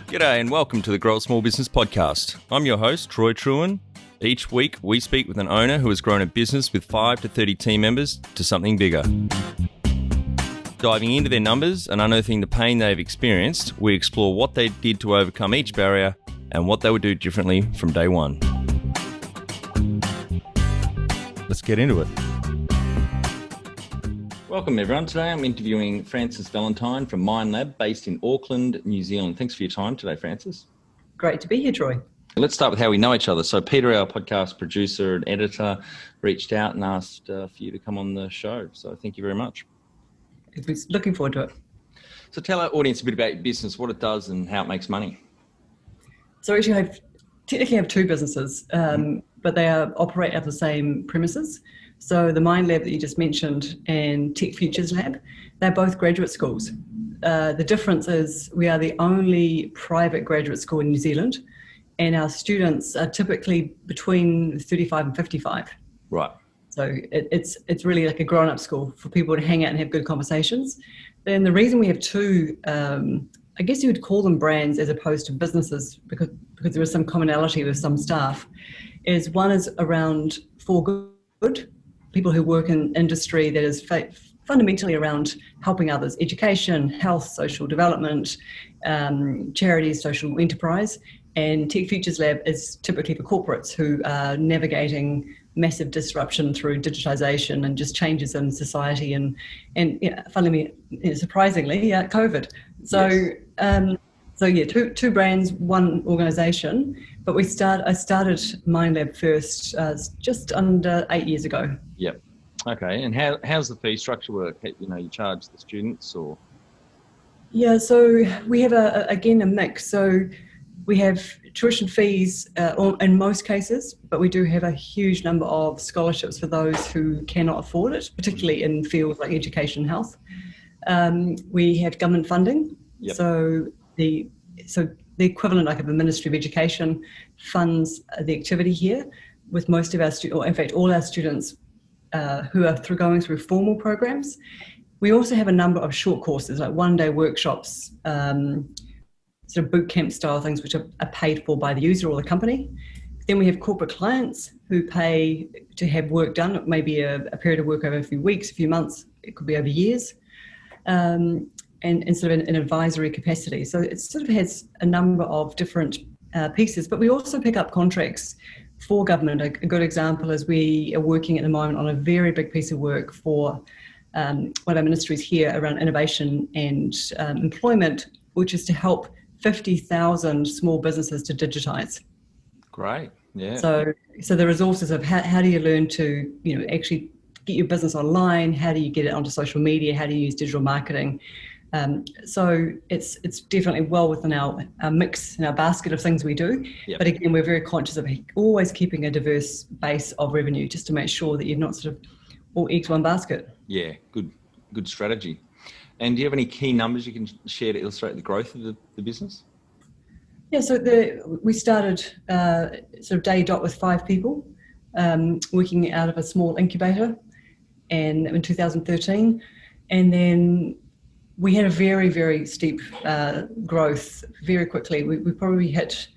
G'day and welcome to the Grow a Small Business Podcast. I'm your host, Troy Truen. Each week, we speak with an owner who has grown a business with 5 to 30 team members to something bigger. Diving into their numbers and unearthing the pain they've experienced, we explore what they did to overcome each barrier and what they would do differently from day one. Let's get into it. Welcome everyone. Today I'm interviewing Frances Valintine from Mind Lab based in Auckland, New Zealand. Thanks for your time today, Frances. Great to be here, Troy. Let's start with how we know each other. So Peter, our podcast producer and editor, reached out and asked for you to come on the show. So thank you very much. Looking forward to it. So tell our audience a bit about your business, what it does and how it makes money. So actually I technically have two businesses, but they operate at the same premises. So the Mind Lab that you just mentioned and Tech Futures Lab, they're both graduate schools. The difference is we are the only private graduate school in New Zealand, and our students are typically between 35 and 55. Right. So it's really like a grown-up school for people to hang out and have good conversations. Then the reason we have two, I guess you would call them brands as opposed to businesses, because there is some commonality with some staff, is one is around for good, people who work in industry that is fundamentally around helping others, education, health, social development, charities, social enterprise. And Tech Futures Lab is typically for corporates who are navigating massive disruption through digitization and just changes in society and fundamentally, surprisingly, COVID. So two brands, one organization. But I started Mind Lab first just under 8 years ago. Yep. Okay. And how's the fee structure work? You charge the students or? Yeah. So we have a mix. So we have tuition fees in most cases, but we do have a huge number of scholarships for those who cannot afford it, particularly in fields like education and health. We have government funding. Yep. So the equivalent like of the Ministry of Education funds the activity here, with most of our students, or in fact all our students who are going through formal programs. We also have a number of short courses, like one-day workshops, sort of boot camp style things, which are paid for by the user or the company. Then we have corporate clients who pay to have work done. It may be a period of work over a few weeks, a few months, it could be over years. And sort of an advisory capacity. So it sort of has a number of different pieces, but we also pick up contracts for government. A good example is we are working at the moment on a very big piece of work for one of our ministries here around innovation and employment, which is to help 50,000 small businesses to digitize. Great, yeah. So the resources of how do you learn to actually get your business online, how do you get it onto social media, how do you use digital marketing. So it's definitely well within our mix and our basket of things we do. Yep. But again, we're very conscious of always keeping a diverse base of revenue just to make sure that you're not sort of all eggs one basket. Yeah, good strategy. And do you have any key numbers you can share to illustrate the growth of the business? Yeah, so we started sort of day dot with 5 people working out of a small incubator and in 2013. And then we had a very, very steep growth very quickly. We probably hit,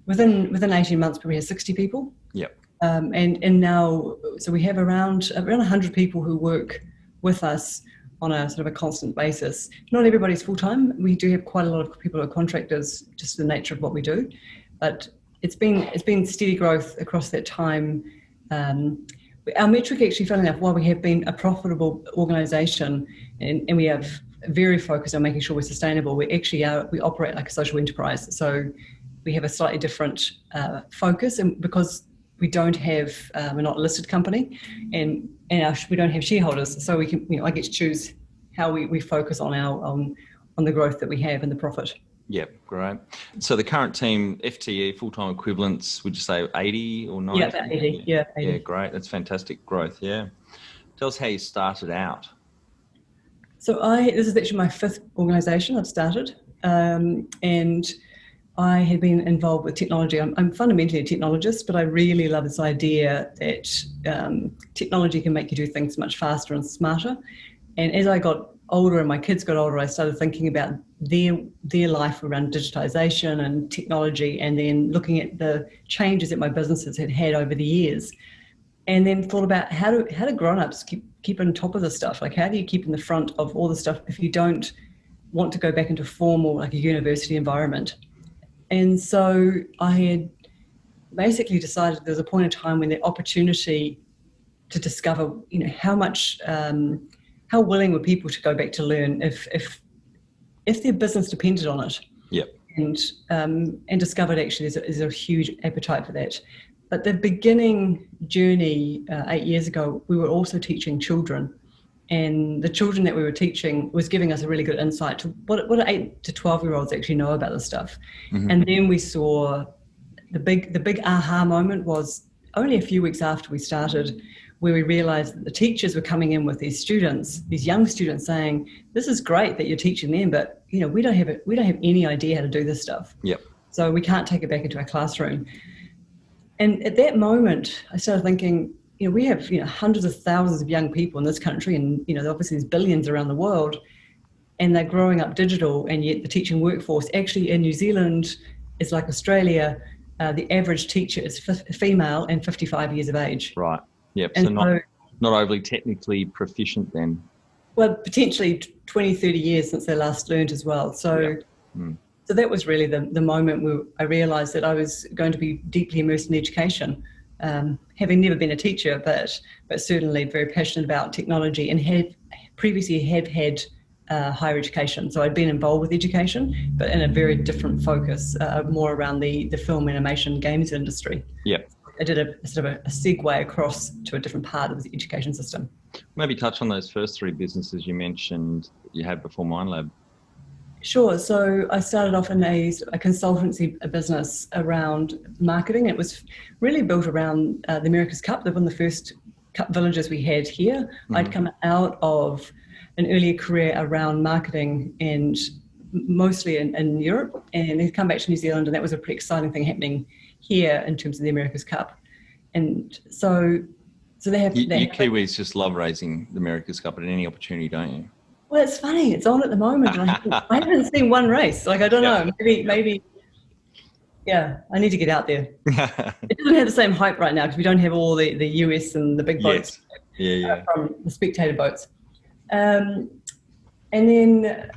within 18 months, probably had 60 people. Yep. And now, so we have around 100 people who work with us on a sort of a constant basis. Not everybody's full-time. We do have quite a lot of people who are contractors, just the nature of what we do. But it's been steady growth across that time. Our metric actually, funnily enough, while we have been a profitable organisation and we have very focused on making sure we're sustainable, we operate like a social enterprise. So we have a slightly different focus, and because we don't have, we're not a listed company and we don't have shareholders, so we can, I get to choose how we focus on on the growth that we have and the profit. Yep, great. So the current team, FTE, full-time equivalents, would you say 80 or 90? Yeah, about 80. Yeah, 80. Yeah, great. That's fantastic growth, yeah. Tell us how you started out. So this is actually my 5th organisation I've started, and I had been involved with technology. I'm fundamentally a technologist, but I really love this idea that technology can make you do things much faster and smarter. And as I got older and my kids got older, I started thinking about their life around digitization and technology, and then looking at the changes that my businesses had had over the years. And then thought about how do grown-ups keep on top of this stuff? Like, how do you keep in the front of all the stuff if you don't want to go back into formal, like a university environment? And so I had basically decided there was a point in time when the opportunity to discover, how willing were people to go back to learn if their business depended on it. Yep. And discovered actually there's a huge appetite for that. But the beginning journey 8 years ago, we were also teaching children, and the children that we were teaching was giving us a really good insight to what 8 to 12-year-olds actually know about this stuff. Mm-hmm. And then we saw the big aha moment was only a few weeks after we started, where we realized that the teachers were coming in with these young students saying, this is great that you're teaching them, but we don't have any idea how to do this stuff. Yep. So we can't take it back into our classroom. And at that moment, I started thinking, we have hundreds of thousands of young people in this country, and obviously there's billions around the world, and they're growing up digital, and yet the teaching workforce actually in New Zealand is like Australia. The average teacher is female and 55 years of age. Right. Yep. And so not overly technically proficient then. Well, potentially 20, 30 years since they last learned as well. So. Yep. So that was really the moment where I realised that I was going to be deeply immersed in education, having never been a teacher, but certainly very passionate about technology, and previously had higher education. So I'd been involved with education, but in a very different focus, more around the film, animation, games industry. Yep. I did a sort of a segue across to a different part of the education system. Maybe touch on those first three businesses you mentioned you had before MindLab. Sure. So I started off in a consultancy business around marketing. It was really built around the America's Cup. They're one of the first cup villages we had here. Mm-hmm. I'd come out of an earlier career around marketing, and mostly in Europe, and then come back to New Zealand, and that was a pretty exciting thing happening here in terms of the America's Cup. And so they have... You Kiwis just love raising the America's Cup at any opportunity, don't you? Well, it's funny. It's on at the moment. And I haven't seen one race. Like, I don't know. Maybe. Yeah, I need to get out there. It doesn't have the same hype right now because we don't have all the US and the big boats. Yes. From the spectator boats. And then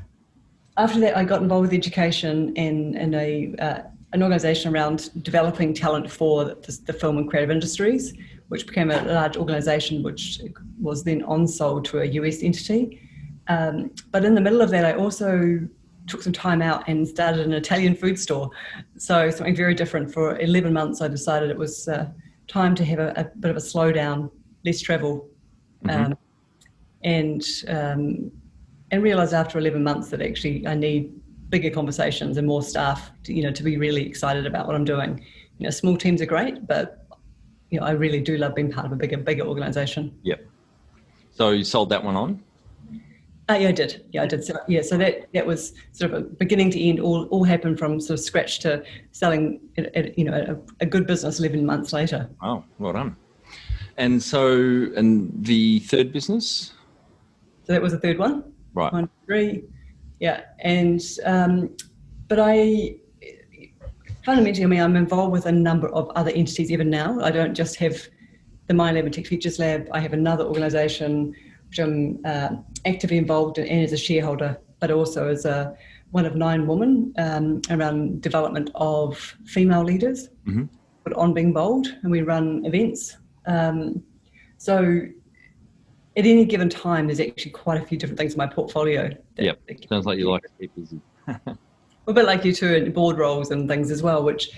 after that, I got involved with education in an organisation around developing talent for the film and creative industries, which became a large organisation, which was then on-sold to a US entity. But in the middle of that, I also took some time out and started an Italian food store. So something very different. For 11 months, I decided it was time to have a bit of a slowdown, less travel, mm-hmm. And realised after 11 months that actually I need bigger conversations and more staff to be really excited about what I'm doing. Small teams are great, but I really do love being part of a bigger organisation. Yep. So you sold that one on? Yeah, I did. So that was sort of a beginning to end, all happened from sort of scratch to selling, a good business 11 months later. Oh, well done. And the third business? So that was the third one. Right. 1, 3. Yeah. And, but I fundamentally, I'm involved with a number of other entities even now. I don't just have the MindLab and Tech Futures Lab. I have another organisation which I'm actively involved in as a shareholder, but also as one of 9 women around development of female leaders, mm-hmm. but on Being Bold, and we run events. So at any given time, there's actually quite a few different things in my portfolio. Yep, sounds like you like to keep busy. A bit like you too, in board roles and things as well, which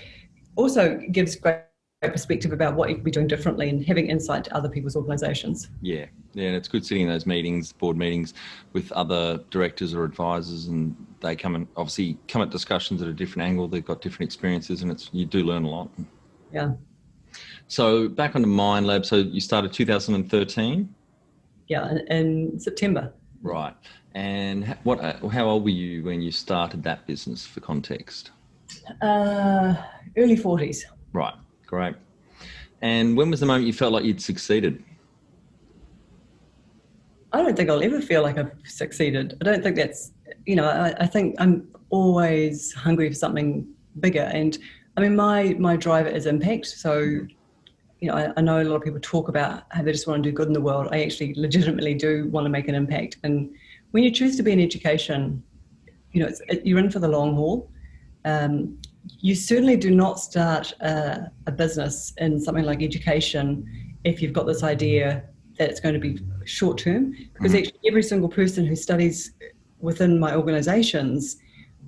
also gives great perspective about what you could be doing differently and having insight to other people's organisations. Yeah, and it's good sitting in those meetings, board meetings, with other directors or advisors, and they come at discussions at a different angle. They've got different experiences, and you do learn a lot. Yeah. So back on the MindLab, so you started 2013? Yeah, in September. Right. And how old were you when you started that business, for context? Early 40s. Right. Great. And when was the moment you felt like you'd succeeded? I don't think I'll ever feel like I've succeeded. I don't think that's, I think I'm always hungry for something bigger. And I mean, my driver is impact. So, I know a lot of people talk about how they just want to do good in the world. I actually legitimately do want to make an impact. And when you choose to be in education, you're in for the long haul. You certainly do not start a business in something like education if you've got this idea that it's going to be short term, because actually every single person who studies within my organizations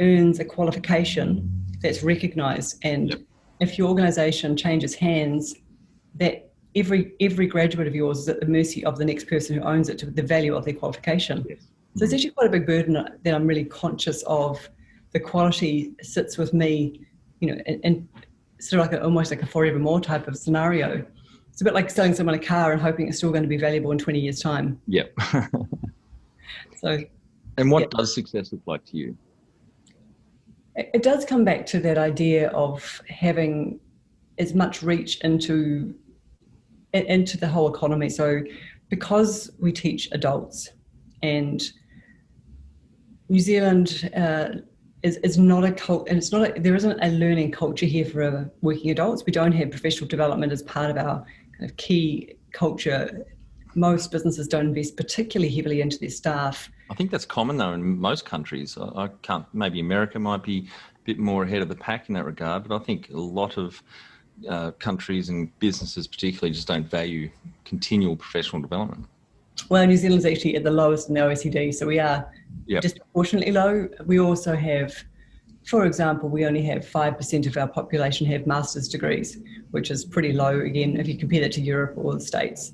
earns a qualification that's recognized. And if your organization changes hands, that every graduate of yours is at the mercy of the next person who owns it to the value of their qualification. Yes. So it's actually quite a big burden that I'm really conscious of. The quality sits with me, and sort of almost like a forevermore type of scenario. It's a bit like selling someone a car and hoping it's still going to be valuable in 20 years' time. Yep. So, and what does success look like to you? It does come back to that idea of having as much reach into the whole economy. So because we teach adults, and New Zealand is not a cult, and it's not there isn't a learning culture here for working adults. We don't have professional development as part of our kind of key culture. Most businesses don't invest particularly heavily into their staff. I think that's common though in most countries. I can't, maybe America might be a bit more ahead of the pack in that regard, but I think a lot of countries and businesses particularly just don't value continual professional development. Well, New Zealand's actually at the lowest in the OECD, so we are disproportionately low. We also have, for example, we only have 5% of our population have master's degrees, which is pretty low again if you compare that to Europe or the States.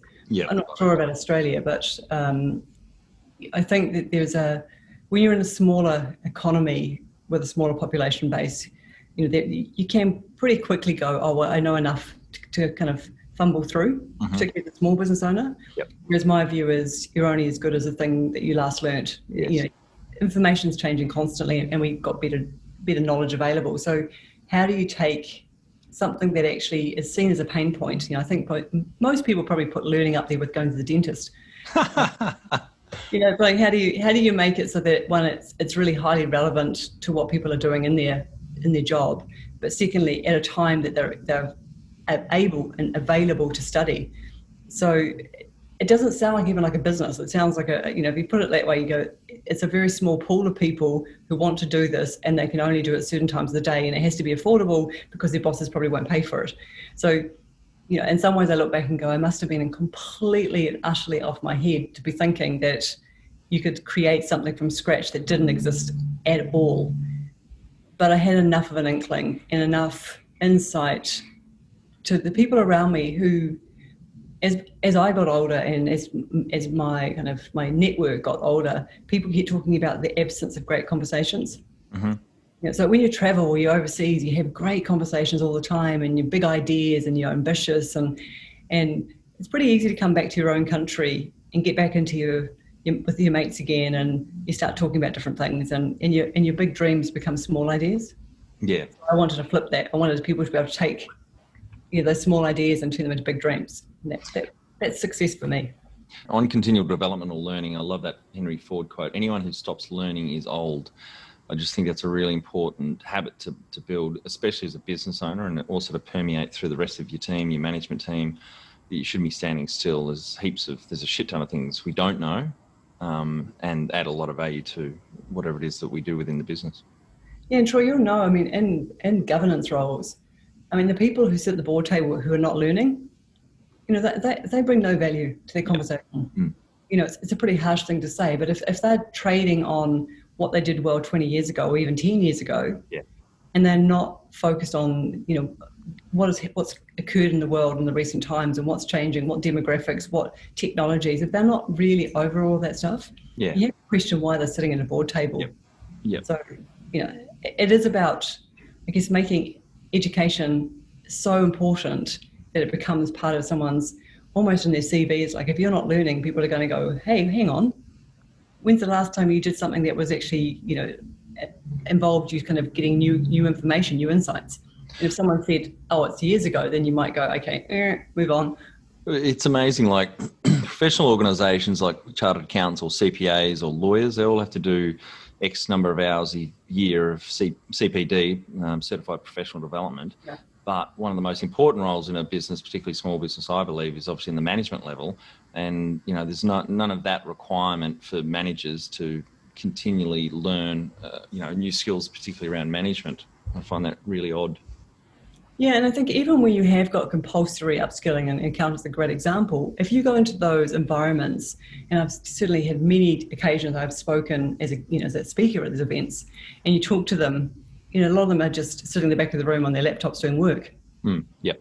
I'm not sure about Australia, but I think that when you're in a smaller economy with a smaller population base, you can pretty quickly go, oh, well, I know enough to kind of fumble through, particularly as a small business owner. Whereas my view is you're only as good as the thing that you last learnt. Information's changing constantly, and we've got better knowledge available. So how do you take something that actually is seen as a pain point? I think most people probably put learning up there with going to the dentist. Like how do you make it so that, one, it's really highly relevant to what people are doing in their job, but secondly, at a time that they're able and available to study. So it doesn't sound like even like a business. It sounds like if you put it that way, you go, it's a very small pool of people who want to do this, and they can only do it certain times of the day, and it has to be affordable because their bosses probably won't pay for it. So, in some ways I look back and go, I must have been completely and utterly off my head to be thinking that you could create something from scratch that didn't exist at all. But I had enough of an inkling and enough insight to the people around me who, as I got older and as my network got older, people keep talking about the absence of great conversations. So when you travel or you're overseas, you have great conversations all the time, and you're big ideas and you're ambitious, and it's pretty easy to come back to your own country and get back into with your mates again, and you start talking about different things, and your big dreams become small ideas. I wanted to flip that. I wanted people to be able to take those small ideas and turn them into big dreams. And that's success for me. On continual development or learning, I love that Henry Ford quote, anyone who stops learning is old. I just think that's a really important habit to build, especially as a business owner, and also to permeate through the rest of your team, your management team, that you shouldn't be standing still. There's a shit ton of things we don't know, and add a lot of value to whatever it is that we do within the business. Yeah, and Troy, you'll know, in governance roles, the people who sit at the board table who are not learning, they bring no value to their conversation. It's a pretty harsh thing to say, but if they're trading on what they did well 20 years ago or even 10 years ago, and they're not focused on, what's occurred in the world in the recent times and what's changing, what demographics, what technologies, if they're not really over all that stuff, you have to question why they're sitting at a board table. So, it is about, I guess, making education so important that it becomes part of someone's, almost in their CV. It's like, if you're not learning, people are going to go, hey, hang on, when's the last time you did something that was actually, involved you kind of getting new information, new insights? And if someone said, oh, it's years ago, then you might go, okay, move on. It's amazing, like professional organisations like chartered accountants or CPAs or lawyers, they all have to do X number of hours a year of CPD, certified professional development. Yeah. But one of the most important roles in a business, particularly small business, I believe, is obviously in the management level. And, there's none of that requirement for managers to continually learn, new skills, particularly around management. I find that really odd. Yeah, and I think even when you have got compulsory upskilling, and accountants a great example, if you go into those environments, and I've certainly had many occasions I've spoken as a speaker at these events, and you talk to them, a lot of them are just sitting in the back of the room on their laptops doing work. Yep.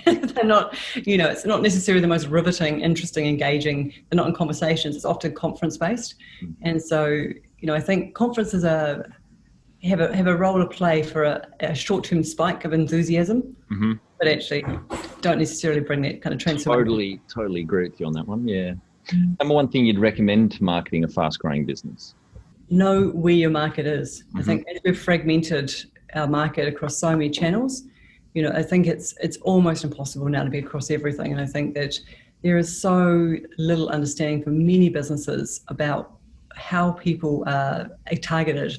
They're not, it's not necessarily the most riveting, interesting, engaging. They're not in conversations. It's often conference based, and so I think conferences have a role to play for a short-term spike of enthusiasm, but actually don't necessarily bring that kind of transformation. Totally agree with you on that one. Yeah. Number one thing you'd recommend to marketing a fast-growing business? Know where your market is. I think as we've fragmented our market across so many channels, I think it's almost impossible now to be across everything. And I think that there is so little understanding for many businesses about how people are targeted.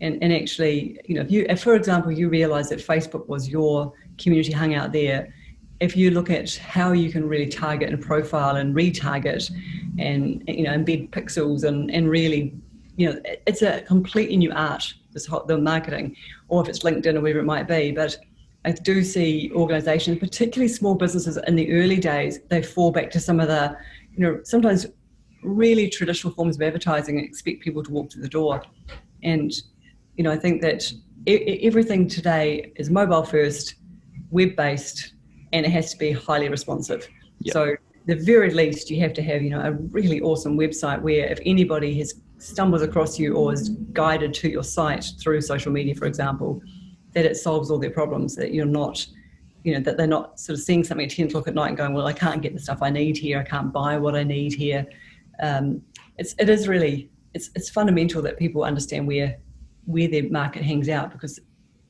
And actually, if, for example, you realize that Facebook was your community hangout there, if you look at how you can really target and profile and retarget and, embed pixels and really, it's a completely new art, the marketing, or if it's LinkedIn or whatever it might be. But I do see organizations, particularly small businesses in the early days, they fall back to some of the, sometimes really traditional forms of advertising and expect people to walk through the door. And I think that everything today is mobile first, web-based, and it has to be highly responsive. Yep. So the very least you have to have, a really awesome website where if anybody stumbles across you or is guided to your site through social media, for example, that it solves all their problems, that you're not, that they're not sort of seeing something at 10 o'clock at night and going, well, I can't get the stuff I need here. I can't buy what I need here. It's fundamental that people understand where their market hangs out, because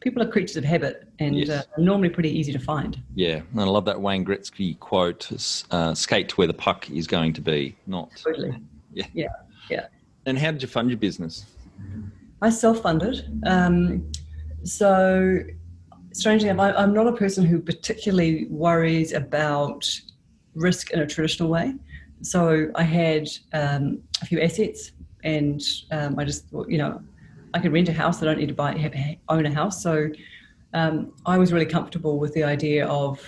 people are creatures of habit and yes. Normally pretty easy to find. Yeah, and I love that Wayne Gretzky quote, skate to where the puck is going to be, not... Totally. Yeah. And how did you fund your business? I self-funded. So strangely enough, I'm not a person who particularly worries about risk in a traditional way. So I had a few assets and I just thought, I could rent a house. I don't need to own a house. So I was really comfortable with the idea of,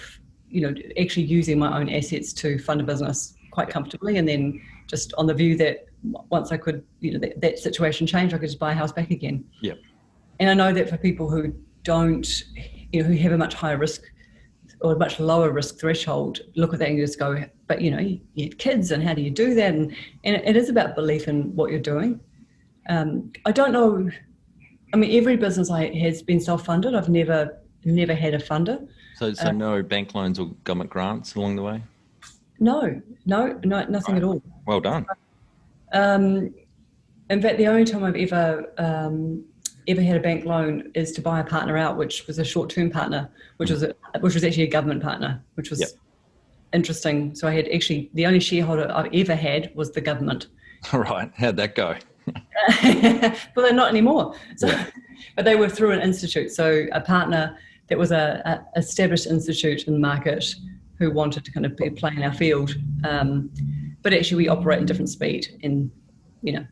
actually using my own assets to fund a business quite comfortably. And then just on the view that once I could, that situation changed, I could just buy a house back again. Yep. And I know that for people who don't, who have a much higher risk or a much lower risk threshold, look at that and just go, but you had kids and how do you do that? And it is about belief in what you're doing. I don't know. I mean, every business has been self-funded. I've never had a funder. So no bank loans or government grants along the way? No, nothing at all. Well done. In fact, the only time I've ever had a bank loan is to buy a partner out, which was a short-term partner, which was actually a government partner, which was interesting. So I had actually the only shareholder I've ever had was the government. All right, how'd that go? Well, they're not anymore. So, but they were through an institute. So a partner that was a established institute in the market who wanted to kind of play in our field. But actually we operate in different speed and,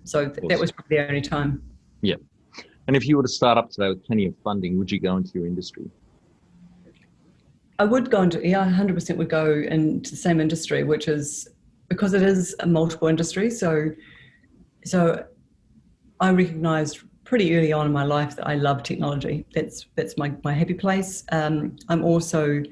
so that was probably the only time. Yeah. And if you were to start up today with plenty of funding, would you go into your industry? I would go into, 100% would go into the same industry, which is because it is a multiple industry. So I recognized pretty early on in my life that I love technology. That's my happy place. I'm also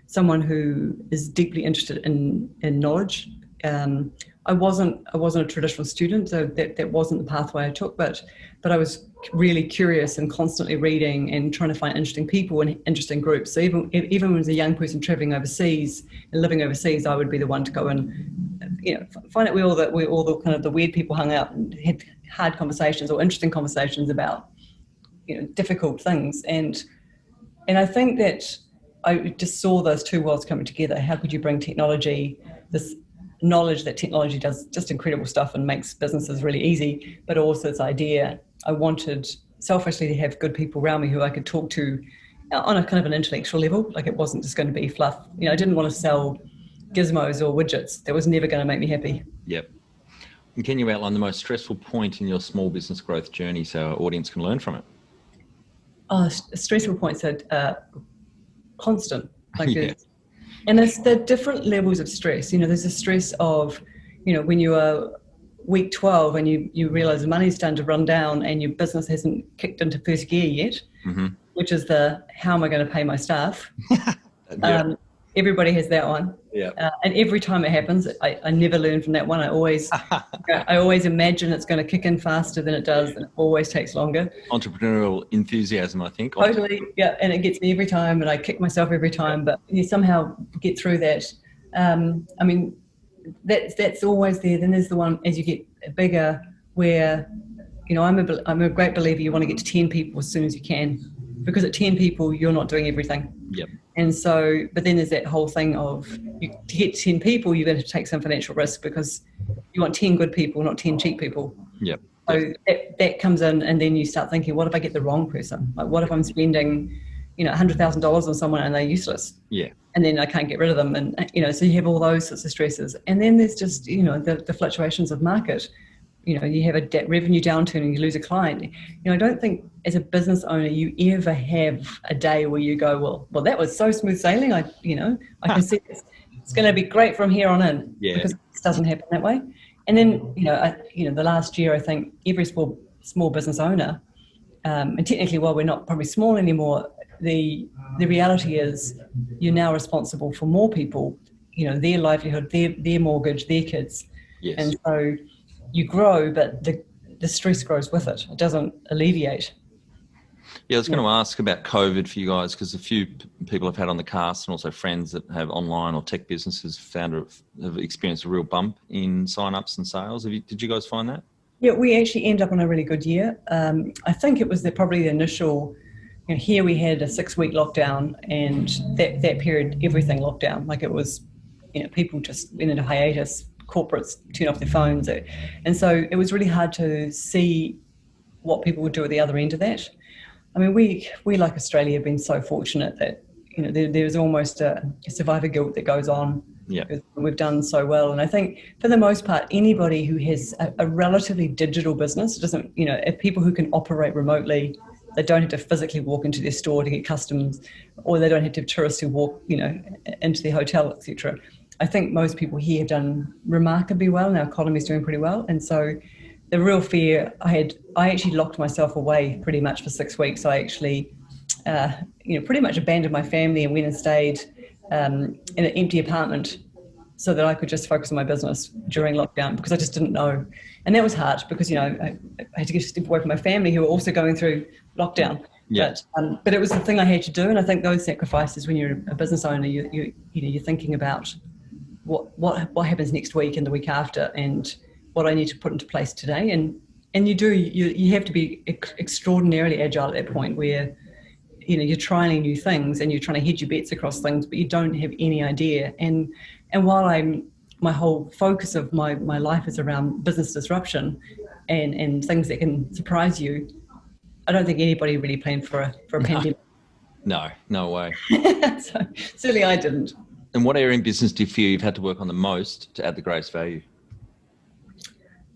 someone who is deeply interested in knowledge. I wasn't a traditional student, so that wasn't the pathway I took, but I was really curious and constantly reading and trying to find interesting people and interesting groups. So even when I was a young person traveling overseas and living overseas, I would be the one to go and find out where all the kind of the weird people hung out and had hard conversations or interesting conversations about difficult things. And I think that I just saw those two worlds coming together. How could you bring technology this knowledge that technology does just incredible stuff and makes businesses really easy, but also this idea I wanted selfishly to have good people around me who I could talk to on a kind of an intellectual level. Like, it wasn't just going to be fluff. I didn't want to sell gizmos or widgets. That was never going to make me happy. Yep. And can you outline the most stressful point in your small business growth journey so our audience can learn from it? Oh, stressful points are constant. Like, yeah. And there's the different levels of stress. There's a stress of, when you are week 12 and you realize the money's starting to run down and your business hasn't kicked into first gear yet, which is how am I going to pay my staff? Yeah. Everybody has that one. Yeah. And every time it happens, I never learn from that one. I always imagine it's going to kick in faster than it does, and it always takes longer. Entrepreneurial enthusiasm, I think. Totally, yeah. And it gets me every time, and I kick myself every time. But you somehow get through that. That's always there. Then there's the one as you get bigger, where I'm a great believer you want to get to 10 people as soon as you can, because at 10 people you're not doing everything. Yep. And so, but then there's that whole thing of to get to 10 people, you're going to take some financial risk because you want 10 good people, not 10 cheap people. Yep. So that comes in, and then you start thinking, what if I get the wrong person? Like, what if I'm spending, $100,000 on someone and they're useless? Yeah. And then I can't get rid of them. And, so you have all those sorts of stresses. And then there's just, the fluctuations of market. You have a revenue downturn and you lose a client. I don't think as a business owner you ever have a day where you go, well, that was so smooth sailing. I can see it's going to be great from here on in. Yeah. Because it doesn't happen that way. And then, the last year, I think every small business owner, and technically, while we're not probably small anymore, the reality is you're now responsible for more people, their livelihood, their mortgage, their kids. Yes. And so you grow, but the stress grows with it. It doesn't alleviate. Yeah, I was going to ask about COVID for you guys, because a few people I've had on the cast and also friends that have online or tech businesses have experienced a real bump in sign-ups and sales. Did you guys find that? Yeah, we actually end up on a really good year. I think it was probably the initial, here we had a 6-week lockdown, and that period, everything locked down. Like, it was, people just went into hiatus, corporates turned off their phones. And so it was really hard to see what people would do at the other end of that. I mean, we like Australia have been so fortunate that, there's almost a survivor guilt that goes on. Yeah. We've done so well. And I think for the most part, anybody who has a relatively digital business, doesn't, if people who can operate remotely, they don't have to physically walk into their store to get customs, or they don't have to have tourists who walk, into their hotel, etc. I think most people here have done remarkably well, and our economy is doing pretty well. And so the real fear I actually locked myself away pretty much for 6 weeks. I actually, pretty much abandoned my family and went and stayed in an empty apartment so that I could just focus on my business during lockdown, because I just didn't know. And that was hard because, I had to get a step away from my family who were also going through lockdown. Yeah. But it was the thing I had to do. And I think those sacrifices, when you're a business owner, you're thinking about what happens next week and the week after, and what I need to put into place today. And you have to be extraordinarily agile at that point where, you're trying new things and you're trying to hedge your bets across things, but you don't have any idea. And while my whole focus of my life is around business disruption and things that can surprise you, I don't think anybody really planned for a pandemic. No way. So certainly I didn't. And what area in business do you feel you've had to work on the most to add the greatest value?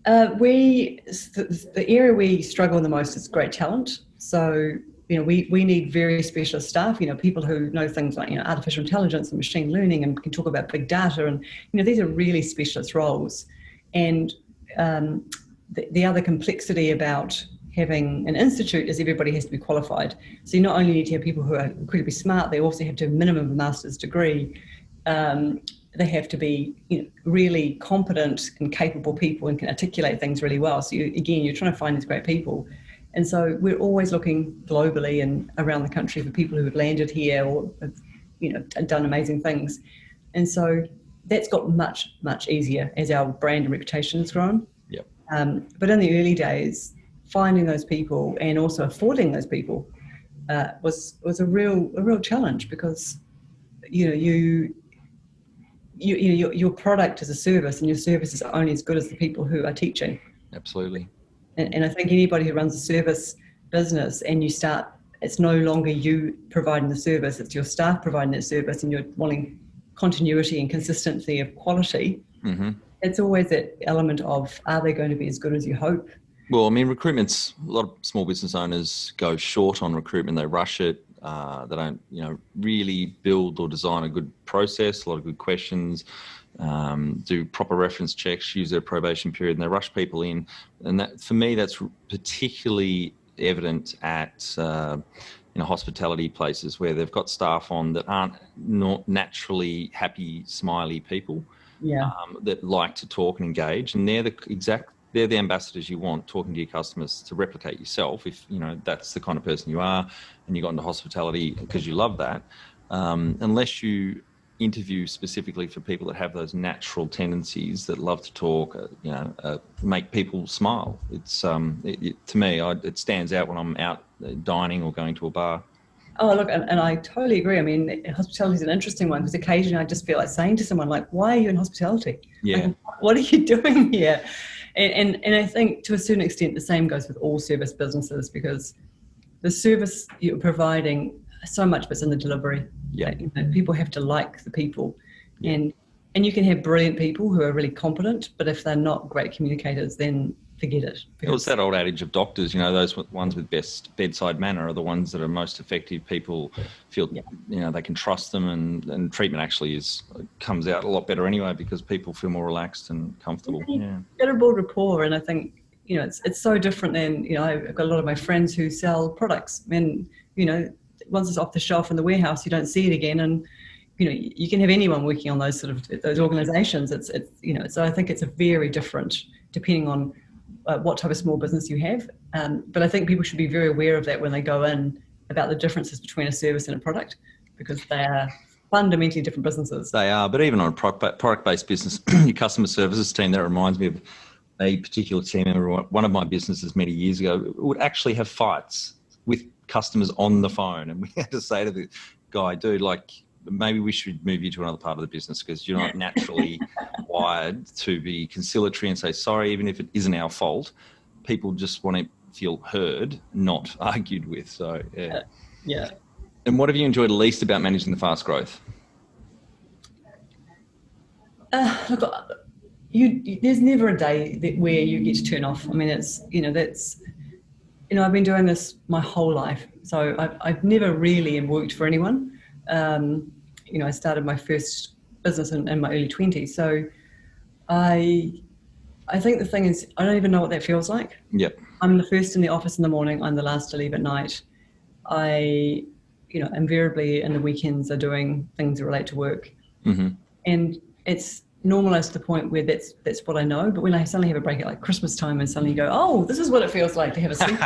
The area we struggle the most is great talent. So, we need very specialist staff, people who know things like, artificial intelligence and machine learning and can talk about big data. And, these are really specialist roles. And the other complexity about having an institute is everybody has to be qualified. So you not only need to have people who are incredibly smart, they also have to have minimum of a master's degree. They have to be really competent and capable people and can articulate things really well. So you're trying to find these great people. And so we're always looking globally and around the country for people who have landed here or have, done amazing things. And so that's got much, much easier as our brand and reputation has grown. Yep. But in the early days, finding those people and also affording those people was a real challenge, because you your product is a service, and your service is only as good as the people who are teaching. Absolutely. And I think anybody who runs a service business and it's no longer you providing the service, it's your staff providing that service, and you're wanting continuity and consistency of quality. Mm-hmm. It's always that element of, are they going to be as good as you hope? Well, I mean, recruitment's, a lot of small business owners go short on recruitment. They rush it. They don't, really build or design a good process, a lot of good questions, do proper reference checks, use their probation period, and they rush people in. And that, for me, that's particularly evident at hospitality places where they've got staff on that aren't not naturally happy, smiley people. Yeah. That like to talk and engage, and they're the ambassadors you want talking to your customers to replicate yourself. If that's the kind of person you are, and you got into hospitality because you love that, unless you interview specifically for people that have those natural tendencies that love to talk, make people smile. It's to me, it stands out when I'm out dining or going to a bar. Oh, look, and I totally agree. I mean, hospitality is an interesting one, because occasionally I just feel like saying to someone, like, why are you in hospitality? Yeah. Like, what are you doing here? And I think to a certain extent, the same goes with all service businesses, because the service you're providing, so much of it's in the delivery. Yeah. People have to like the people. Yeah. And you can have brilliant people who are really competent, but if they're not great communicators, then forget it. It was that old adage of doctors, those ones with best bedside manner are the ones that are most effective. People feel, they can trust them, and treatment actually comes out a lot better anyway, because people feel more relaxed and comfortable. Yeah. Get a build rapport, and I think, it's so different than, I've got a lot of my friends who sell products, and, once it's off the shelf in the warehouse, you don't see it again. And, you can have anyone working on those organizations. So I think it's a very different, depending on what type of small business you have. But I think people should be very aware of that when they go in, about the differences between a service and a product, because they are fundamentally different businesses. They are, but even on a product-based business, your customer services team, that reminds me of a particular team member. One of my businesses many years ago would actually have fights with customers on the phone, and we had to say to the guy, dude, like, maybe we should move you to another part of the business, because you're not naturally wired to be conciliatory and say sorry, even if it isn't our fault. People just want to feel heard, not argued with. So, yeah. Yeah. And what have you enjoyed least about managing the fast growth? Look, there's never a day where you get to turn off. I mean, I've been doing this my whole life, so I've never really worked for anyone. I started my first business in my early 20s. So I think the thing is, I don't even know what that feels like. Yep. I'm the first in the office in the morning. I'm the last to leave at night. I, invariably in the weekends are doing things that relate to work. Mm-hmm. And it's normalized to the point where that's what I know. But when I suddenly have a break at like Christmas time and suddenly go, oh, this is what it feels like to have a sleep.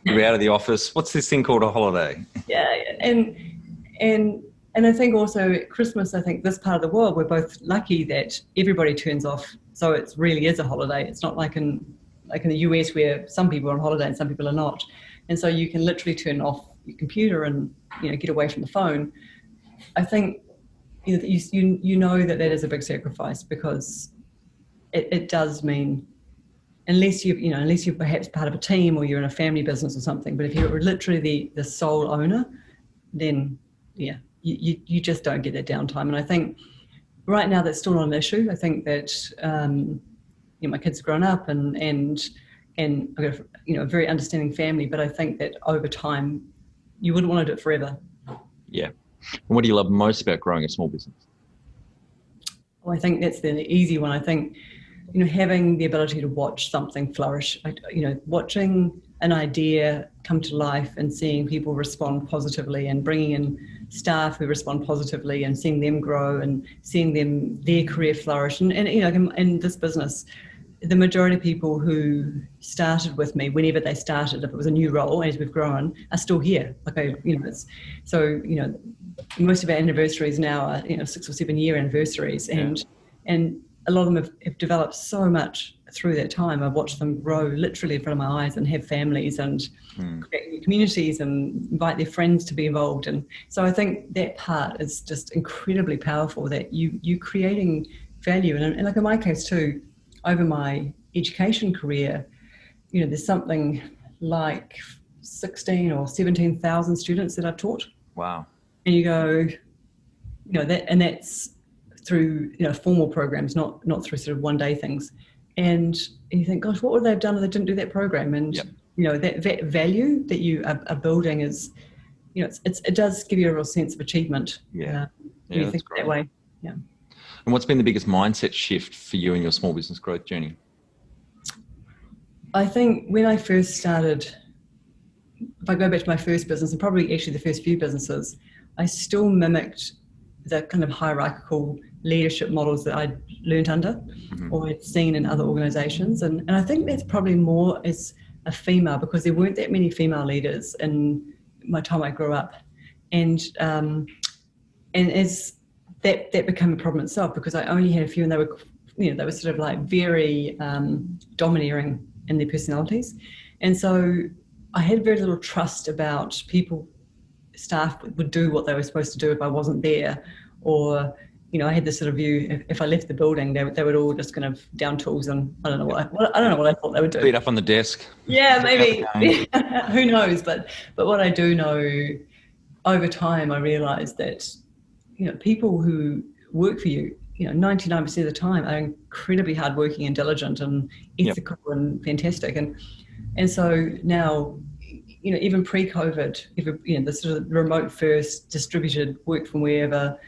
You're out of the office. What's this thing called a holiday? Yeah. And I think also at Christmas, I think this part of the world, we're both lucky that everybody turns off. So it really is a holiday. It's not like in the US where some people are on holiday and some people are not. And so you can literally turn off your computer and, get away from the phone. I think you know that is a big sacrifice, because it does mean, unless you're perhaps part of a team or you're in a family business or something, but if you're literally the sole owner, then yeah, you just don't get that downtime. And I think right now that's still not an issue. I think that my kids have grown up and I've got a very understanding family, but I think that over time you wouldn't want to do it forever. Yeah. And what do you love most about growing a small business? Well, I think that's the easy one. I think, having the ability to watch something flourish, watching an idea come to life and seeing people respond positively, and bringing in staff who respond positively and seeing them grow and seeing their career flourish. And in this business, the majority of people who started with me, whenever they started, if it was a new role, as we've grown, are still here. Most of our anniversaries now are 6 or 7 year anniversaries, and a lot of them have developed so much through that time, I've watched them grow literally in front of my eyes and have families and create new communities and invite their friends to be involved. And so I think that part is just incredibly powerful, that you creating value. And like in my case too, over my education career, there's something like 16 or 17,000 students that I've taught. Wow. And you go, that's through formal programs, not through sort of one day things. And you think, gosh, what would they have done if they didn't do that program? And that value that you are building is, it does give you a real sense of achievement. When you think that way. Yeah. And what's been the biggest mindset shift for you in your small business growth journey? I think when I first started, if I go back to my first business, and probably actually the first few businesses, I still mimicked the kind of hierarchical leadership models that I'd learned under or had seen in other organizations. And I think that's probably more as a female, because there weren't that many female leaders in my time I grew up. And as that became a problem itself, because I only had a few, and they were sort of like very domineering in their personalities. And so I had very little trust about staff would do what they were supposed to do if I wasn't there. Or, I had this sort of view, if I left the building, they would all just kind of down tools, and I don't know what I thought they would do. Beat up on the desk. Yeah, maybe. Who knows? But what I do know, over time, I realized that, people who work for you, 99% of the time are incredibly hardworking and diligent and ethical and fantastic. And so now, even pre-COVID, the sort of remote first, distributed, work from wherever,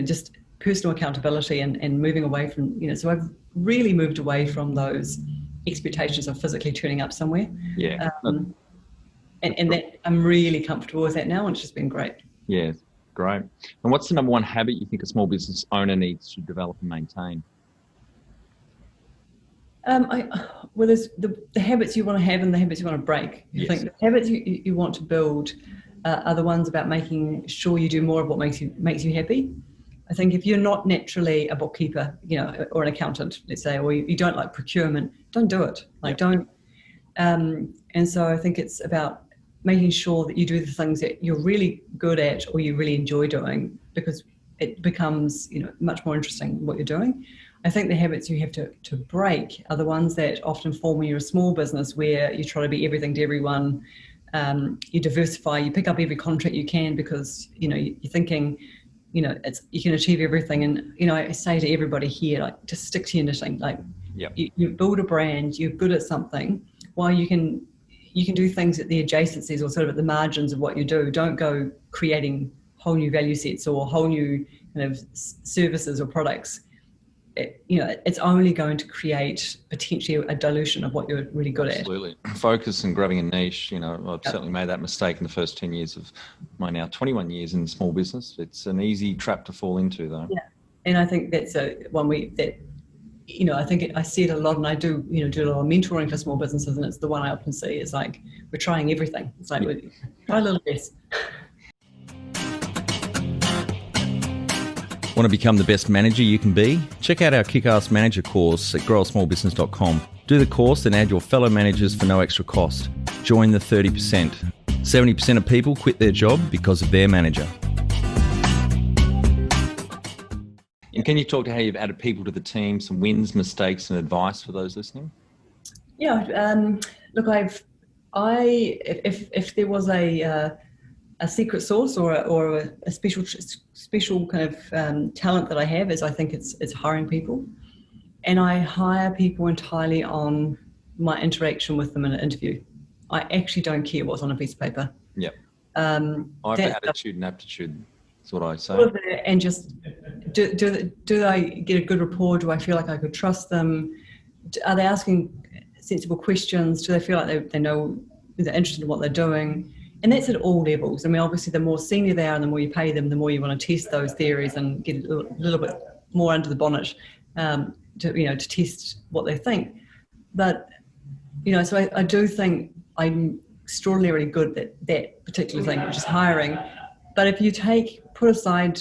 just personal accountability and moving away from, so I've really moved away from those expectations of physically turning up somewhere. Yeah. And that I'm really comfortable with that now, and it's just been great. Yeah, great. And what's the number one habit you think a small business owner needs to develop and maintain? There's the habits you want to have and the habits you want to break. I think the habits you want to build are the ones about making sure you do more of what makes you happy. I think if you're not naturally a bookkeeper, or an accountant, let's say, or you don't like procurement, don't do it. Don't. And so I think it's about making sure that you do the things that you're really good at or you really enjoy doing, because it becomes, much more interesting what you're doing. I think the habits you have to break are the ones that often form when you're a small business, where you try to be everything to everyone. You diversify, you pick up every contract you can, because, you're thinking, you can achieve everything. And, I say to everybody here, just stick to your knitting. You build a brand, you're good at something, while you can do things at the adjacencies or sort of at the margins of what you do. Don't go creating whole new value sets or whole new kind of services or products. It's only going to create potentially a dilution of what you're really good at. Absolutely. Focus and grabbing a niche. I've certainly made that mistake in the first 10 years of my now 21 years in small business. It's an easy trap to fall into, though. Yeah. And I think that's I think I see it a lot, and I do a lot of mentoring for small businesses, and it's the one I often see. It's like, we're trying everything. It's like, we try a little less. Want to become the best manager you can be? Check out our Kick-Ass Manager course at growasmallbusiness.com. Do the course and add your fellow managers for no extra cost. Join the 30%. 70% of people quit their job because of their manager. And can you talk to how you've added people to the team, some wins, mistakes, and advice for those listening? Yeah, look, if there was a secret sauce or a special kind of talent that I have, is I think it's hiring people, and I hire people entirely on my interaction with them in an interview. I actually don't care what's on a piece of paper. Yep. I have attitude and aptitude. That's what I say. And just do I get a good rapport? Do I feel like I could trust them? Are they asking sensible questions? Do they feel like they know, they're interested in what they're doing? And that's at all levels. I mean, obviously, the more senior they are and the more you pay them, the more you want to test those theories and get a little bit more under the bonnet to test what they think. But, so I do think I'm extraordinarily good at that particular thing, which is hiring. But if you put aside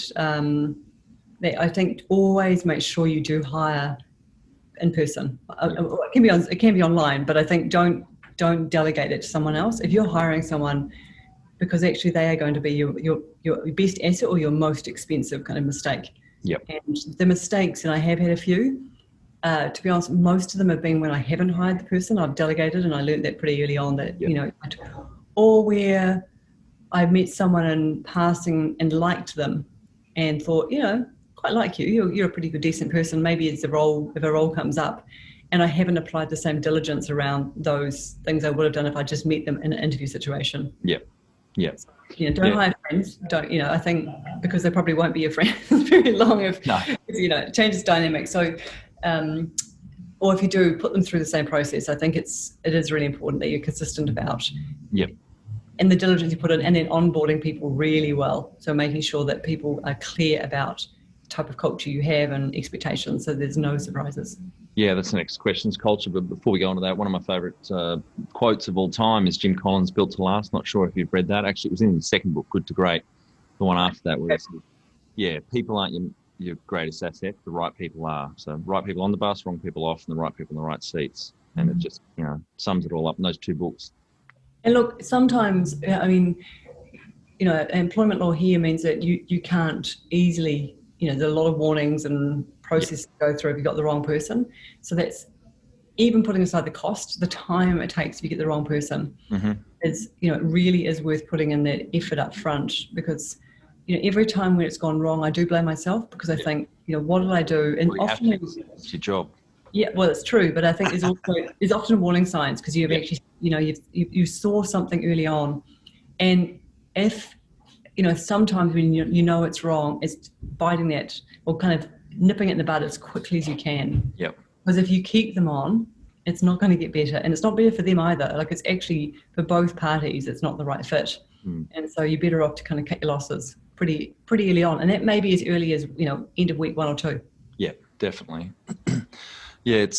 that, I think always make sure you do hire in person. It can be online, but I think don't delegate it to someone else. If you're hiring someone, because actually they are going to be your best asset or your most expensive kind of mistake. Yep. And the mistakes, and I have had a few, to be honest, most of them have been when I haven't hired the person. I've delegated, and I learned that pretty early on that, or where I met someone in passing and liked them and thought, quite like you. You're a pretty good, decent person. Maybe if a role comes up, and I haven't applied the same diligence around those things I would have done if I just met them in an interview situation. Yep. Yep. Don't hire friends. Don't, I think, because they probably won't be your friends very long if it changes dynamics. So, or if you do, put them through the same process. I think it is really important that you're consistent about. Yep. And the diligence you put in, and then onboarding people really well. So making sure that people are clear about the type of culture you have and expectations, so there's no surprises. Yeah, that's the next question, is culture. But before we go on to that, one of my favourite quotes of all time is Jim Collins' Built to Last. Not sure if you've read that. Actually, it was in the second book, Good to Great. The one after that was, people aren't your greatest asset. The right people are. So right people on the bus, wrong people off, and the right people in the right seats. And it just, sums it all up in those two books. And look, sometimes, employment law here means that you can't easily, there's a lot of warnings and process to go through if you've got the wrong person. So that's, even putting aside the cost, the time it takes if you get the wrong person, is, it really is worth putting in that effort up front, because, every time when it's gone wrong, I do blame myself, because I think, what did I do? And often it's your job. Yeah, well, it's true, but I think there's often warning signs, because you've actually, you saw something early on, and if, sometimes when it's wrong, it's biting that, or kind of nipping it in the bud as quickly as you can. Yep. Because if you keep them on, it's not going to get better, and it's not better for them either. Like, it's actually, for both parties, it's not the right fit, and so you're better off to kind of cut your losses pretty early on, and that may be as early as end of week 1 or 2. Yeah, definitely. Yeah, it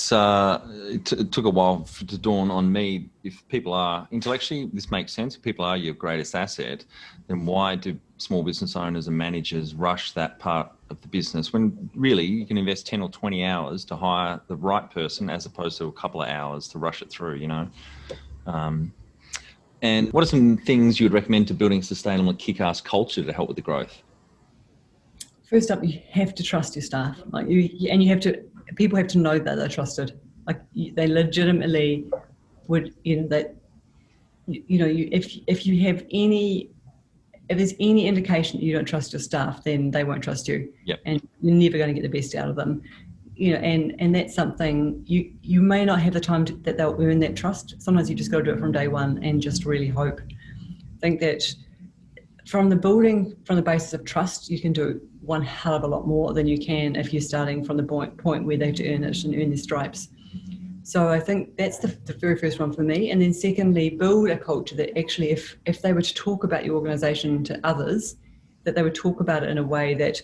took a while to dawn on me. If people are intellectually, this makes sense. If people are your greatest asset, then why do small business owners and managers rush that part of the business, when really you can invest 10 or 20 hours to hire the right person, as opposed to a couple of hours to rush it through, And what are some things you would recommend to building a sustainable and kick-ass culture to help with the growth? First up, you have to trust your staff. People have to know that they're trusted. Like, they legitimately would, if there's any indication that you don't trust your staff, then they won't trust you. Yep. And you're never going to get the best out of them. And that's something you may not have the time that they'll earn that trust. Sometimes you just got to do it from day one and just really hope. I think that from the basis of trust, you can do one hell of a lot more than you can if you're starting from the point where they have to earn it and earn their stripes. So I think that's the very first one for me. And then secondly, build a culture that actually, if they were to talk about your organisation to others, that they would talk about it in a way that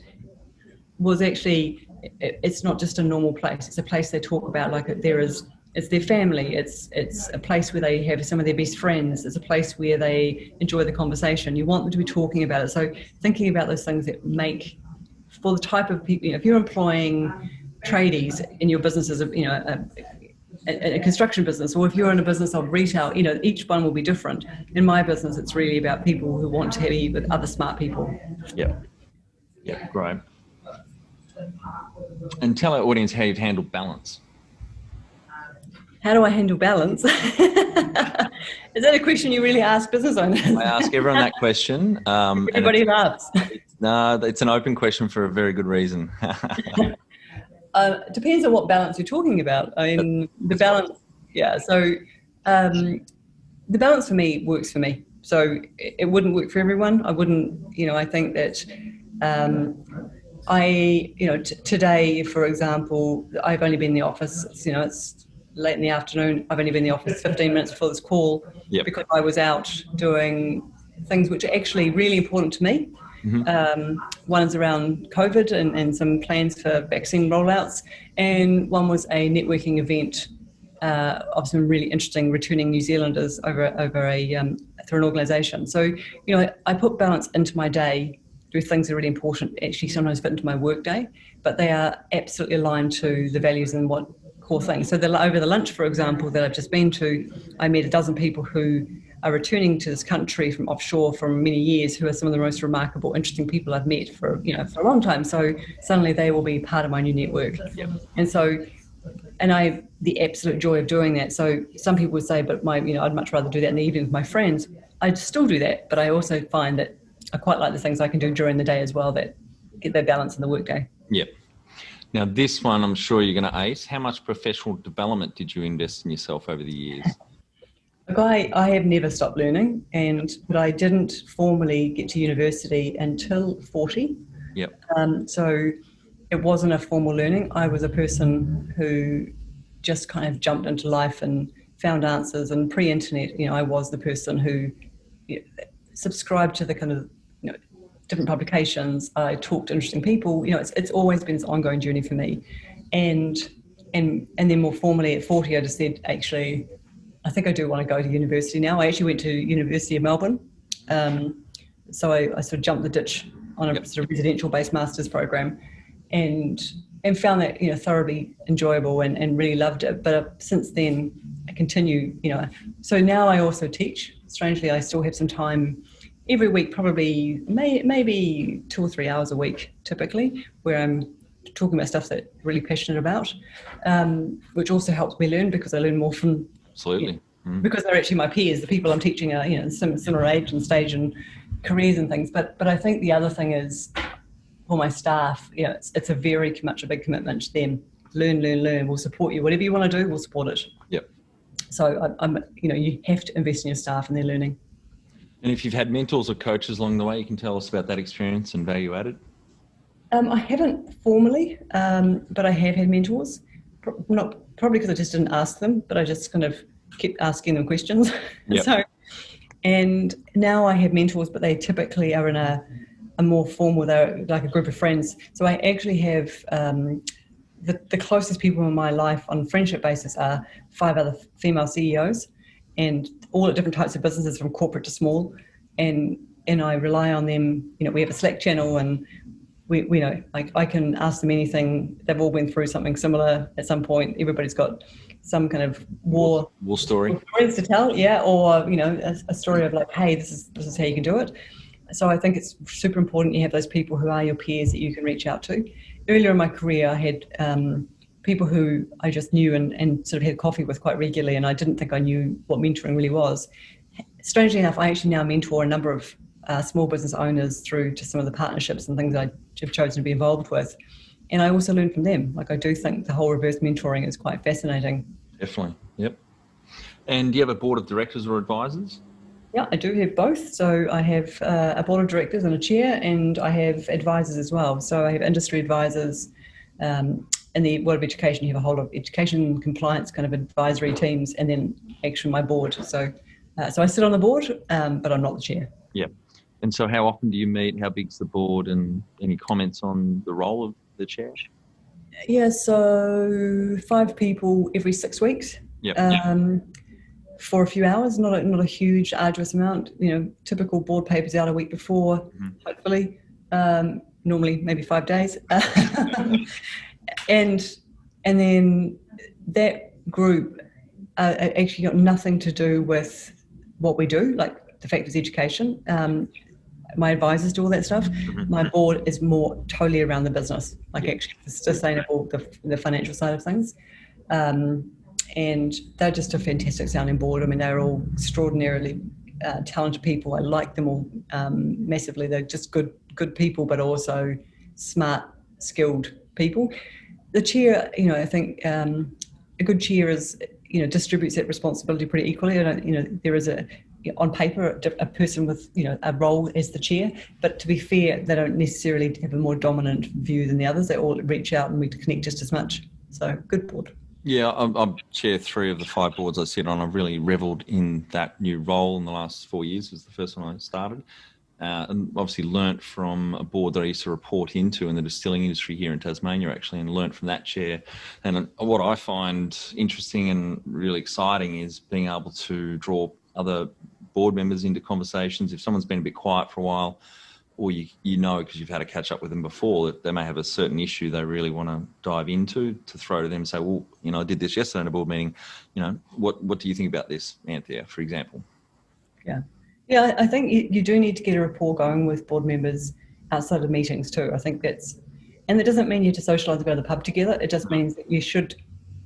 was actually, it's not just a normal place. It's a place they talk about like it's their family. It's a place where they have some of their best friends. It's a place where they enjoy the conversation. You want them to be talking about it. So thinking about those things that make, for the type of people, if you're employing tradies in your business as a construction business, or if you're in a business of retail, each one will be different. In my business, it's really about people who want to be with other smart people. Yeah, great. And tell our audience how you've handled balance. How do I handle balance? Is that a question you really ask business owners? I ask everyone that question. Everybody laughs. No, it's an open question for a very good reason. Depends on what balance you're talking about. I mean, the balance, so the balance for me works for me. So it wouldn't work for everyone. I wouldn't, I think that today, for example, I've only been in the office, it's late in the afternoon. I've only been in the office 15 minutes before this call because I was out doing things which are actually really important to me. Mm-hmm. One is around COVID and some plans for vaccine rollouts, and one was a networking event of some really interesting returning New Zealanders over through an organisation. So, I put balance into my day, do things that are really important, actually sometimes fit into my work day, but they are absolutely aligned to the values and what core thing. So over the lunch, for example, that I've just been to, I met a dozen people who are returning to this country from offshore from many years, who are some of the most remarkable, interesting people I've met for a long time. So suddenly they will be part of my new network. Yep. And so, and I the absolute joy of doing that. So some people would say, but I'd much rather do that in the evening with my friends. I still do that, but I also find that I quite like the things I can do during the day as well that get that balance in the workday. Yep. Now, this one, I'm sure you're going to ace. How much professional development did you invest in yourself over the years? Look, I have never stopped learning, but I didn't formally get to university until 40. Yep. So it wasn't a formal learning. I was a person who just kind of jumped into life and found answers. And pre-internet, I was the person who subscribed to the kind of different publications. I talked to interesting people. It's always been this ongoing journey for me. And then more formally at 40, I just said, actually, I think I do want to go to university now. I actually went to University of Melbourne. So I sort of jumped the ditch on a sort of residential-based master's program and found that, thoroughly enjoyable and really loved it. But since then, I continue, So now I also teach. Strangely, I still have some time every week, probably maybe 2 or 3 hours a week, typically, where I'm talking about stuff that I'm really passionate about, which also helps me learn because I learn more from. Absolutely. Because they're actually my peers. The people I'm teaching are, similar age and stage and careers and things. But I think the other thing is for my staff, it's a very much a big commitment to them. Learn. We'll support you. Whatever you want to do, we'll support it. Yep. So you have to invest in your staff and their learning. And if you've had mentors or coaches along the way, you can tell us about that experience and value added. I haven't formally, but I have had mentors. Probably because I just didn't ask them, but I just kind of kept asking them questions. Yep. And now I have mentors, but they typically are in a more formal, they're like a group of friends. So I actually have the closest people in my life on a friendship basis are 5 other female CEOs, and all at different types of businesses from corporate to small. And I rely on them. We have a Slack channel, and we I can ask them anything. They've all been through something similar at some point. Everybody's got some kind of war stories to tell, or a story of like, hey, this is how you can do it. So I think it's super important you have those people who are your peers that you can reach out to. Earlier in my career, I had people who I just knew and sort of had coffee with quite regularly, and I didn't think I knew what mentoring really was. Strangely enough, I actually now mentor a number of small business owners through to some of the partnerships and things I have chosen to be involved with. And I also learn from them. Like, I do think the whole reverse mentoring is quite fascinating. Definitely. Yep. And do you have a board of directors or advisors? Yeah, I do have both. So I have a board of directors and a chair, and I have advisors as well. So I have industry advisors. In the World of Education, you have a whole of education compliance kind of advisory teams, and then actually my board. So I sit on the board, but I'm not the chair. Yep. And so how often do you meet? How big's the board? And any comments on the role of the chair? Yeah, so 5 people every 6 weeks. Yep. For a few hours, not a huge, arduous amount. Typical board papers out a week before, hopefully. Normally, maybe 5 days. And then that group actually got nothing to do with what we do, like the fact is education. My advisors do all that stuff. My board is more totally around the business, like actually the sustainable, the financial side of things. And they're just a fantastic sounding board. I mean, they're all extraordinarily talented people. I like them all massively. They're just good people, but also smart, skilled people. The chair, I think a good chair is, distributes that responsibility pretty equally. There is on paper a person with, a role as the chair, but to be fair, they don't necessarily have a more dominant view than the others. They all reach out and we connect just as much. So good board. Yeah, I'm chair 3 of the 5 boards I sit on. I've really revelled in that new role in the last 4 years. It was the first one I started. And obviously learnt from a board that I used to report into in the distilling industry here in Tasmania, actually, and learnt from that chair. And what I find interesting and really exciting is being able to draw other board members into conversations. If someone's been a bit quiet for a while, or you know, because you've had a catch up with them before, that they may have a certain issue they really want to dive into, to throw to them and say, well, you know, I did this yesterday in a board meeting, you know, what do you think about this, Anthea, for example? Yeah, I think you do need to get a rapport going with board members outside of meetings too. I think and that doesn't mean you have to socialise and go to the pub together. It just means that you should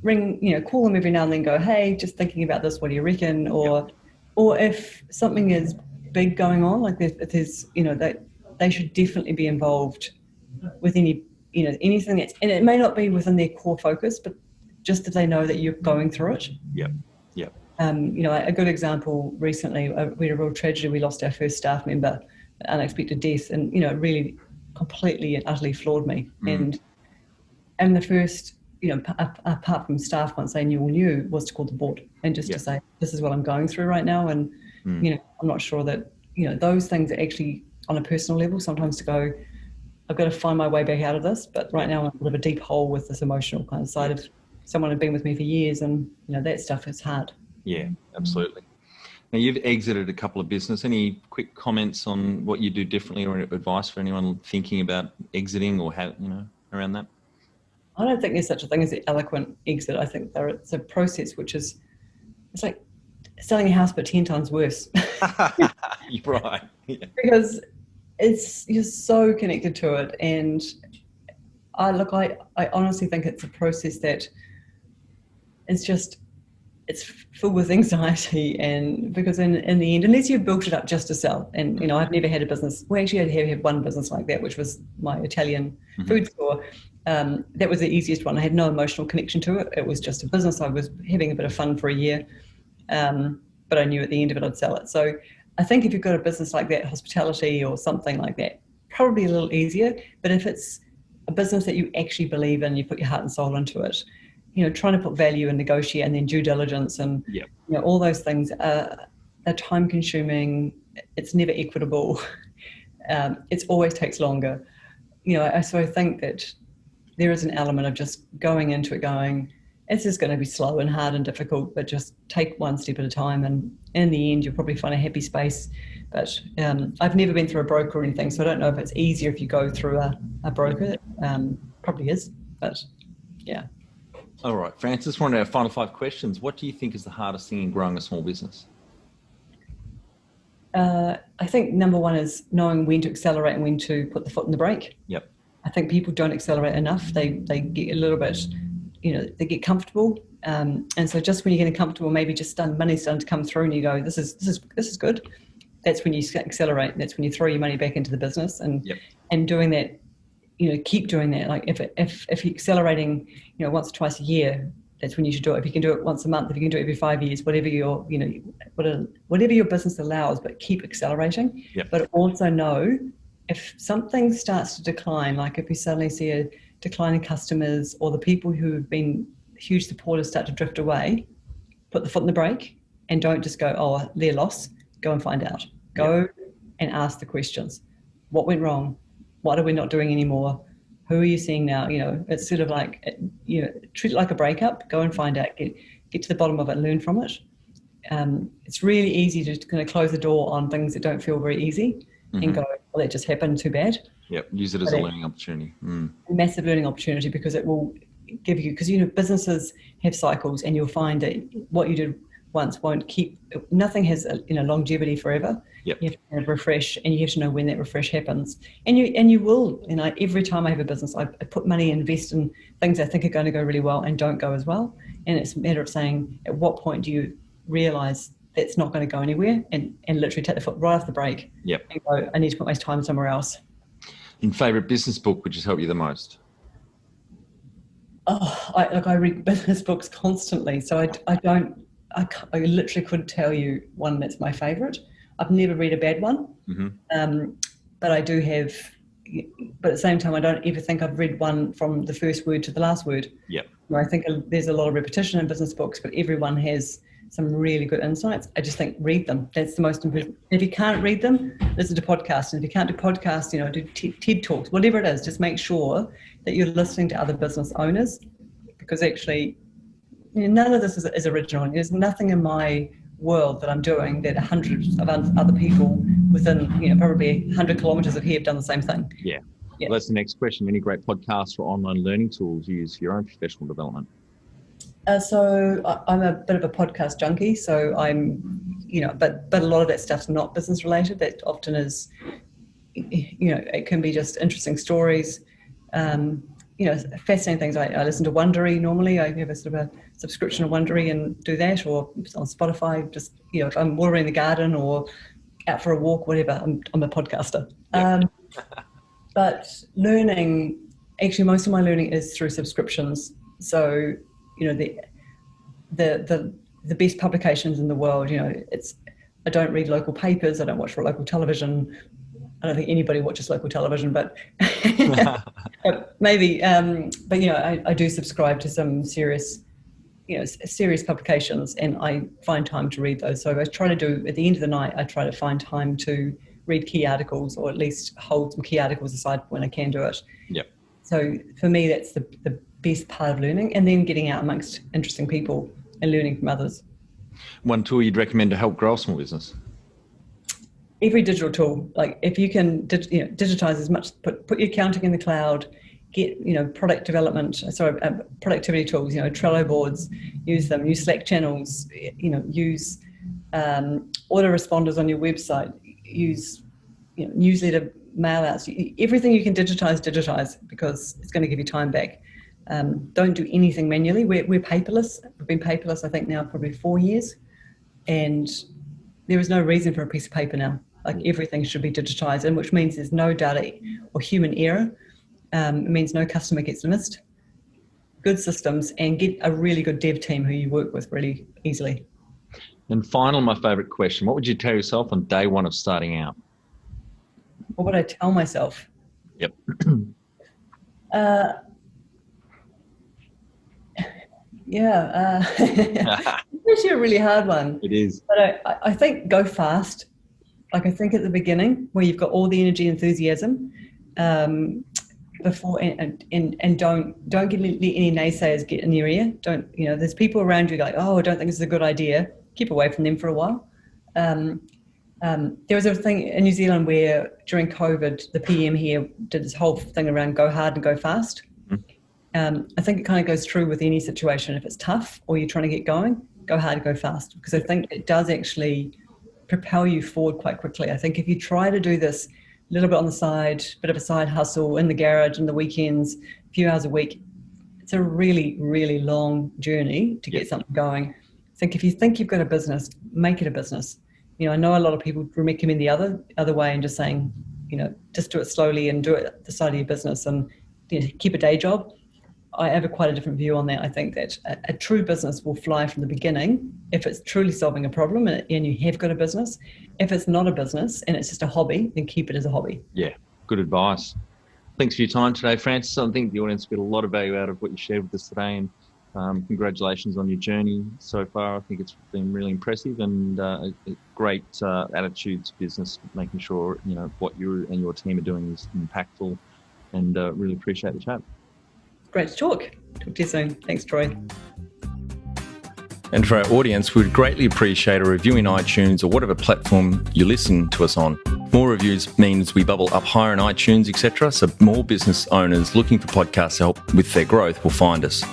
call them every now and then, go, hey, just thinking about this, what do you reckon? Or if something is big going on, like if there's, that they should definitely be involved with anything that's, and it may not be within their core focus, but just that they know that you're going through it. Yep. A good example recently, we had a real tragedy. We lost our first staff member, unexpected death, and it really completely and utterly floored me. And the first, apart from staff, once they knew, was to call the board and just to say, this is what I'm going through right now, and I'm not sure that those things are actually on a personal level. Sometimes to go, I've got to find my way back out of this, but right now I'm in a bit of a deep hole with this emotional kind of side of someone who'd been with me for years, and that stuff is hard. Yeah, absolutely. Now, you've exited a couple of business. Any quick comments on what you do differently, or advice for anyone thinking about exiting, or how, around that? I don't think there's such a thing as the eloquent exit. I think it's a process which it's like selling a house but 10 times worse. You're right. Yeah. Because you're so connected to it, and I honestly think it's a process that it's filled with anxiety, and because in the end, unless you've built it up just to sell, and I've never had a business. Well, actually, I had one business like that, which was my Italian food store. That was the easiest one. I had no emotional connection to it. It was just a business. I was having a bit of fun for a year, but I knew at the end of it I'd sell it. So I think if you've got a business like that, hospitality or something like that, probably a little easier. But if it's a business that you actually believe in, you put your heart and soul into it, trying to put value and negotiate, and then due diligence, and all those things are time consuming. It's never equitable. It always takes longer. So I think that there is an element of just going into it going, it's just going to be slow and hard and difficult, but just take one step at a time, and in the end you'll probably find a happy space. But I've never been through a broker or anything, so I don't know if it's easier if you go through a broker. Probably is, but yeah. All right, Frances, one of our final 5 questions. What do you think is the hardest thing in growing a small business? I think number one is knowing when to accelerate and when to put the foot in the brake. Yep. I think people don't accelerate enough. They get a little bit, they get comfortable. And so just when you're getting comfortable, maybe just money's starting to come through, and you go, this is good. That's when you accelerate. That's when you throw your money back into the business, and doing that. Keep doing that. Like if you're accelerating, once or twice a year, that's when you should do it. If you can do it once a month, if you can do it every 5 years, whatever your business allows, but keep accelerating. Yep. But also know if something starts to decline, like if you suddenly see a decline in customers, or the people who have been huge supporters start to drift away, put the foot in the brake, and don't just go, oh, their loss. Go and find out. Go and ask the questions. What went wrong? What are we not doing anymore? Who are you seeing now? It's sort of like, treat it like a breakup. Go and find out, get to the bottom of it, and learn from it. It's really easy to kind of close the door on things that don't feel very easy, and go, well, that just happened, too bad. Yep, use it as a learning opportunity. A massive learning opportunity, because it will give you, because businesses have cycles, and you'll find that what you did once won't keep, nothing has longevity forever. Yep. You have to refresh, and you have to know when that refresh happens. And you will, every time I have a business, I put money, invest in things I think are going to go really well and don't go as well. And it's a matter of saying, at what point do you realize that's not going to go anywhere, and literally take the foot right off the brake. Yep. And go, I need to put my time somewhere else. And favourite business book which has helped you the most? Oh, I read business books constantly, so I literally couldn't tell you one that's my favourite. I've never read a bad one, but I do have. But at the same time, I don't ever think I've read one from the first word to the last word. Yep. I think there's a lot of repetition in business books, but everyone has some really good insights. I just think read them. That's the most important. If you can't read them, listen to podcasts. And if you can't do podcasts, do TED Talks, whatever it is. Just make sure that you're listening to other business owners, because actually, none of this is original. There's nothing in my world that I'm doing that hundreds of other people within, probably 100 kilometres of here have done the same thing. Yeah. Well, that's the next question. Any great podcasts or online learning tools you use for your own professional development? So I'm a bit of a podcast junkie. So I'm, but a lot of that stuff's not business related. That often is, it can be just interesting stories. Fascinating things. I listen to Wondery normally. I have a sort of a subscription of Wondery and do that, or on Spotify. Just if I'm watering the garden or out for a walk, whatever. I'm a podcaster. Yep. But learning, actually, most of my learning is through subscriptions. So the best publications in the world. I don't read local papers. I don't watch local television. I don't think anybody watches local television, but maybe. I do subscribe to some serious publications, and I find time to read those. So I try to do, at the end of the night, I try to find time to read key articles, or at least hold some key articles aside when I can do it. Yep. So for me, that's the best part of learning, and then getting out amongst interesting people and learning from others. One tool you'd recommend to help grow a small business? Every digital tool. Like if you can digitize as much, put your accounting in the cloud, get productivity tools, Trello boards, use them, use Slack channels, use autoresponders on your website, use newsletter mail outs, everything you can digitize, because it's going to give you time back. Don't do anything manually. We're paperless. We've been paperless, I think, now probably 4 years, and there is no reason for a piece of paper now. Like everything should be digitized, and which means there's no data or human error. It means no customer gets missed. Good systems, and get a really good dev team who you work with really easily. And final, my favorite question: what would you tell yourself on day one of starting out? What would I tell myself? Yep. It's actually a really hard one. It is. But I think go fast. Like I think at the beginning, where you've got all the energy, enthusiasm, before and don't let any naysayers get in your ear. Don't, there's people around you like, oh, I don't think this is a good idea. Keep away from them for a while. There was a thing in New Zealand where during COVID, the PM here did this whole thing around go hard and go fast. I think it kind of goes through with any situation. If it's tough or you're trying to get going, go hard, go fast, because I think it does actually propel you forward quite quickly. I think if you try to do this a little bit on the side, bit of a side hustle in the garage in the weekends, a few hours a week, it's a really, really long journey to get something going. I think if you think you've got a business, make it a business. I know a lot of people recommend the other way and just saying, just do it slowly and do it at the side of your business and keep a day job. I have quite a different view on that. I think that a true business will fly from the beginning if it's truly solving a problem and you have got a business. If it's not a business and it's just a hobby, then keep it as a hobby. Yeah, good advice. Thanks for your time today, Frances. I think the audience got a lot of value out of what you shared with us today, and congratulations on your journey so far. I think it's been really impressive, and a great attitude to business, making sure what you and your team are doing is impactful, and really appreciate the chat. Great to talk. Talk to you soon. Thanks, Troy. And for our audience, we'd greatly appreciate a review in iTunes or whatever platform you listen to us on. More reviews means we bubble up higher in iTunes, etc. So more business owners looking for podcast help with their growth will find us.